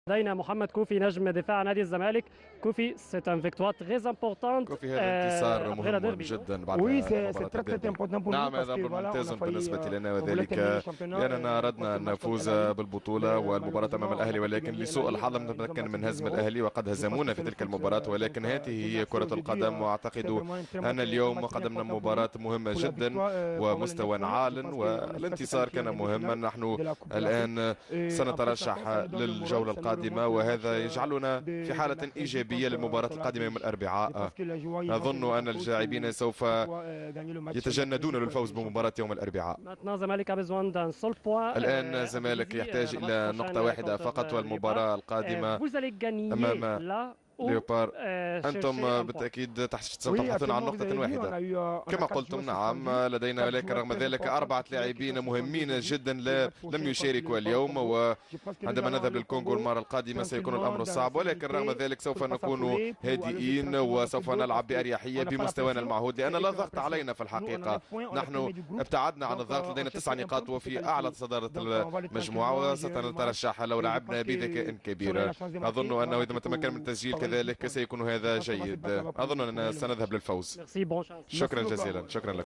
لدينا محمد كوفي نجم دفاع نادي الزمالك. كوفي c'est un victoire très importante كوفي هذا انتصار après la مهم derby. جدا بعد Oui, مباراة c'est très الديربي. important pour nous نعم parce هذا que أمر voilà, on ممتاز a failli, بالنسبة لنا on voulait terminer le وذلك championnat لأننا contre أردنا le أن match contre نفوز El Ahly, بالبطولة mais والمباراة أمام malheureusement on الأهلي، n'a pas pu ولكن gagner El لسوء Ahly, الحظ لم ils ont نتمكن battu من هزم 2-0. الأهلي وقد Je pense que هزمونا c'est في le تلك foot, المباراة، ولكن donc هذه Dieu هي merci كرة aujourd'hui, القدم. c'est وأعتقد vraiment un très أن match اليوم très قدمنا important pour مباراة nous مهمة pour la جدا victoire pour avoir les 9 ومستوى points. Je عال، pense qu'on espère se والانتصار qualifier en كان مهما. demi-finale نحن de la Coupe de l'Afrique الآن et après ça سنترشح ça nous donne le moral, للجولة ça nous remonte القادمة، pour le match وهذا يجعلنا في de حالة mercredi إيجابية للمباراة contre القادمة يوم l'AS. Je الأربعاء. pense que les joueurs ils vont se أظن mettre أن en route اللاعبين سوف pour pouvoir gagner le match mercredi يتجندون pour être للفوز champion. بمباراة يوم الأربعاء. Maintenant Zamalek a besoin d'un seul point الآن à الزمالك domicile. يحتاج Le match إلى prochain نقطة واحدة contre فقط، Léopard. والمباراة القادمة Vous allez gagner أمام là ou ليوبار. chercher أنتم un point. بالتأكيد سوف Oui, تبحثون عن absolument, vous نقطة avez vu, on واحدة a eu on a كما 4 قلتم. joueurs نعم suspendus, لدينا، 4 ولكن joueurs رغم très ذلك importants 4 qui لاعبين sont مهمين suspendus جدا aujourd'hui. Le match prochain لم contre يشاركوا le اليوم، Congo. Je pense que nous وعندما allons نذهب aller au للكونغو Congo المرة القادمة سيكون tranquillement الأمر dans la صعب، ولكن رغم sérénité. ذلك Il ne سوف faut pas نكون s'affoler pour aller jouer هادئين tranquillement le وسوف football نلعب parce بأريحية qu'on n'a pas la بمستوانا pression. المعهود، C'est لأن eux لا qui ont la ضغط pression. علينا في Nous, on a الحقيقة. 9 points, on est نحن premier du groupe. ابتعدنا عن Donc, الضغط، on لدينا cherche 9 un نقاط point pour se وفي أعلى qualifier. صدارة Donc, on va aller المجموعة، tranquillement gérer le match. وسنترشح لو Et je pense لعبنا بذكاء que si on a كبير. la chance de marquer, أظن on va أنه إذا marquer تمكن من pour التسجيل avoir les 10 كذلك points. سيكون Je هذا pense qu'on va se battre جيد. là-bas أظن pour أننا gagner le match. سنذهب للفوز. Merci, bonne chance. Merci شكرا beaucoup. جزيلا. شكرا لك.